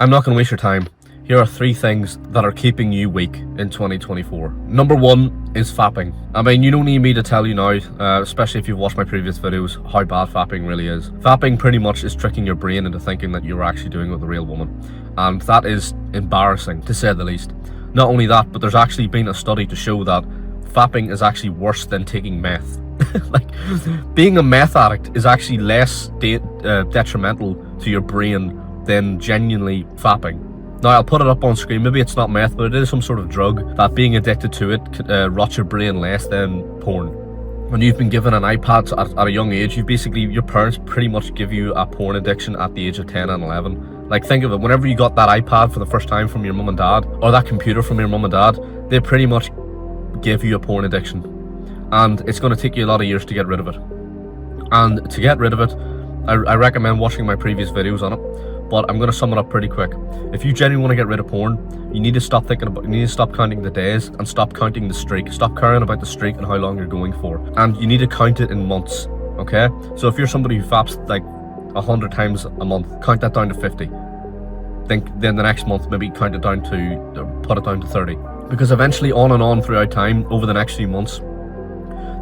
I'm not going to waste your time. Here are 3 things that are keeping you weak in 2024. Number 1 is fapping. I mean, you don't need me to tell you now, especially if you've watched my previous videos, how bad fapping really is. Fapping pretty much is tricking your brain into thinking that you're actually doing it with a real woman. And that is embarrassing, to say the least. Not only that, but there's actually been a study to show that fapping is actually worse than taking meth. Like, being a meth addict is actually less detrimental to your brain than genuinely fapping. Now, I'll put it up on screen. Maybe it's not meth, but it is some sort of drug that being addicted to it could rot your brain less than porn. When you've been given an iPad at a young age, your parents pretty much give you a porn addiction at the age of 10 and 11. Like, think of it, whenever you got that iPad for the first time from your mum and dad, or that computer from your mum and dad, they pretty much give you a porn addiction. And it's going to take you a lot of years to get rid of it. And to get rid of it, I recommend watching my previous videos on it. But I'm going to sum it up pretty quick. If you genuinely want to get rid of porn, you need to stop counting the days and stop counting the streak. Stop caring about the streak and how long you're going for. And you need to count it in months, okay? So if you're somebody who faps like 100 times a month, count that down to 50. Then the next month, maybe put it down to 30. Because eventually, on and on throughout time, over the next few months,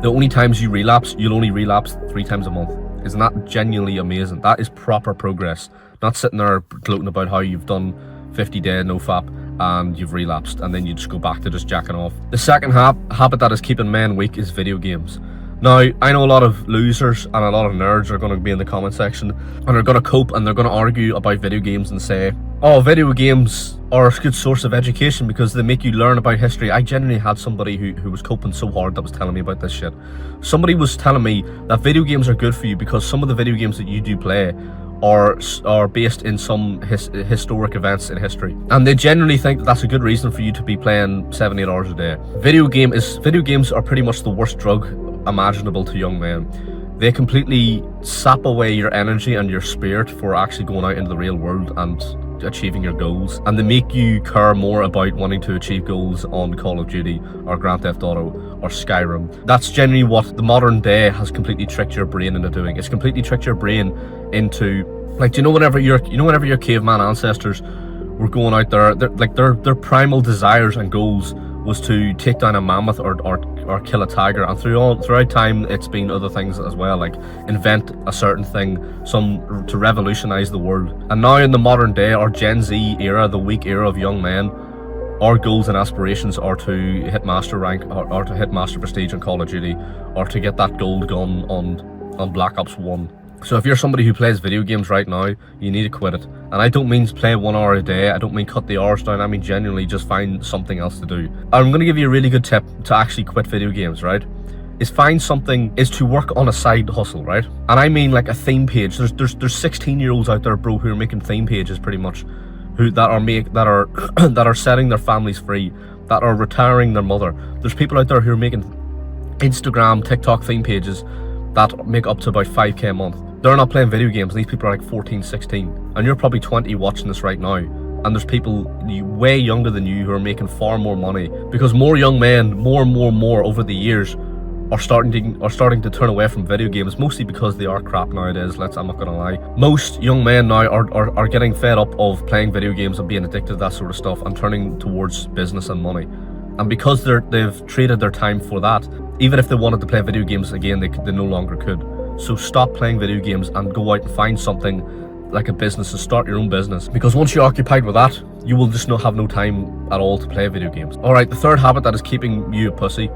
the only times you relapse, you'll only relapse 3 times a month. Isn't that genuinely amazing? That is proper progress. Not sitting there gloating about how you've done 50 days no fap and you've relapsed and then you just go back to just jacking off. The second habit that is keeping men weak is video games. Now, I know a lot of losers and a lot of nerds are going to be in the comment section and are going to cope and they're going to argue about video games and say, oh, video games are a good source of education because they make you learn about history. I genuinely had somebody who was coping so hard that was telling me about this shit. Somebody was telling me that video games are good for you because some of the video games that you do play are based in some historic events in history, and they generally think that that's a good reason for you to be playing 7-8 hours a day. Video games are pretty much the worst drug imaginable to young men. They completely sap away your energy and your spirit for actually going out into the real world and achieving your goals, and they make you care more about wanting to achieve goals on Call of Duty or Grand Theft Auto or Skyrim. That's generally what the modern day has completely tricked your brain into doing. It's completely tricked your brain into, like, whenever your caveman ancestors were going out there, their primal desires and goals was to take down a mammoth or kill a tiger, and throughout time it's been other things as well, like invent a certain thing, to revolutionize the world. And now in the modern day, our Gen Z era, the weak era of young men, our goals and aspirations are to hit master rank or to hit master prestige on Call of Duty, or to get that gold gun on Black Ops 1. So if you're somebody who plays video games right now, you need to quit it. And I don't mean play 1 hour a day, I don't mean cut the hours down, I mean genuinely just find something else to do. I'm going to give you a really good tip to actually quit video games, right? Is to work on a side hustle, right? And I mean like a theme page. There's 16-year-olds out there, bro, who are making theme pages pretty much, that are setting their families free, that are retiring their mother. There's people out there who are making Instagram, TikTok theme pages that make up to about 5k a month. They're not playing video games. These people are like 14, 16. And you're probably 20 watching this right now. And there's people way younger than you who are making far more money. Because more young men, more over the years, are starting to turn away from video games, mostly because they are crap nowadays. I'm not gonna lie. Most young men now are getting fed up of playing video games and being addicted to that sort of stuff and turning towards business and money. And because they've traded their time for that, even if they wanted to play video games again, they no longer could. So stop playing video games and go out and find something like a business and start your own business. Because once you're occupied with that, you will just not have no time at all to play video games. Alright, the third habit that is keeping you a pussy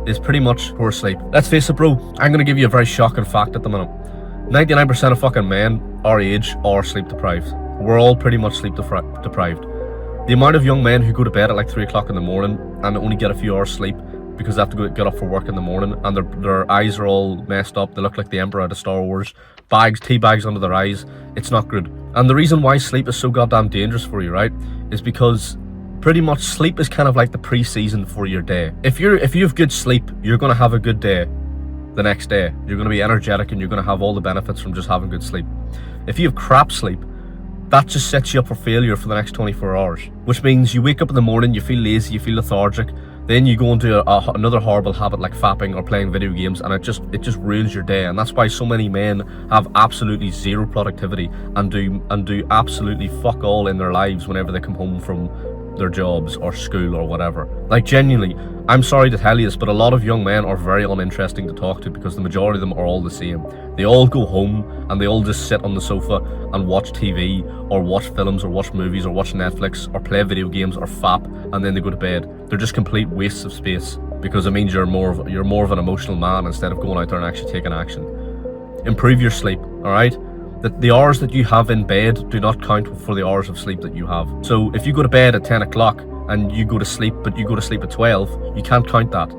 is pretty much poor sleep. Let's face it, bro, I'm going to give you a very shocking fact at the minute. 99% of fucking men our age are sleep deprived. We're all pretty much sleep deprived. The amount of young men who go to bed at like 3 o'clock in the morning and only get a few hours sleep because they have to get up for work in the morning, and their eyes are all messed up. They look like the Emperor out of Star Wars. Tea bags under their eyes. It's not good. And the reason why sleep is so goddamn dangerous for you, right, is because pretty much sleep is kind of like the pre-season for your day. If you have good sleep, you're going to have a good day the next day. You're going to be energetic and you're going to have all the benefits from just having good sleep. If you have crap sleep, that just sets you up for failure for the next 24 hours, which means you wake up in the morning, you feel lazy, you feel lethargic. Then you go into another horrible habit like fapping or playing video games, and it just ruins your day. And that's why so many men have absolutely zero productivity and do absolutely fuck all in their lives whenever they come home from their jobs or school or whatever. Like, genuinely, I'm sorry to tell you this, but a lot of young men are very uninteresting to talk to, because the majority of them are all the same. They all go home and they all just sit on the sofa and watch TV or watch films or watch movies or watch Netflix or play video games or fap, and then they go to bed. They're just complete wastes of space, because it means you're more of an emotional man instead of going out there and actually taking action. Improve your sleep, all right? The hours that you have in bed do not count for the hours of sleep that you have. So if you go to bed at 10 o'clock and you go to sleep, but you go to sleep at 12, you can't count that.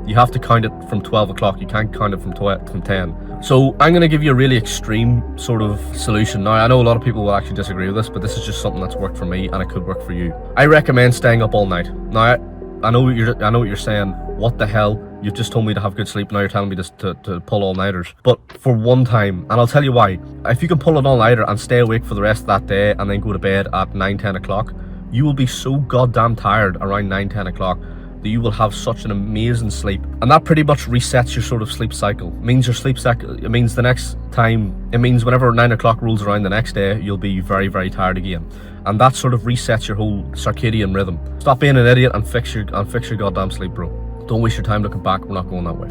You have to count it from 12 o'clock. You can't count it from 10. So I'm going to give you a really extreme sort of solution. Now, I know a lot of people will actually disagree with this, but this is just something that's worked for me, and it could work for you. I recommend staying up all night. Now, I know what you're saying. What the hell? You've just told me to have good sleep, now you're telling me to pull all-nighters. But for one time, and I'll tell you why. If you can pull an all-nighter and stay awake for the rest of that day and then go to bed at 9-10 o'clock, you will be so goddamn tired around 9-10 o'clock that you will have such an amazing sleep. And that pretty much resets your sort of sleep cycle. It means your sleep cycle, it means the next time, it means whenever 9 o'clock rolls around the next day, you'll be very, very tired again. And that sort of resets your whole circadian rhythm. Stop being an idiot and fix your goddamn sleep, bro. Don't waste your time looking back. We're not going that way.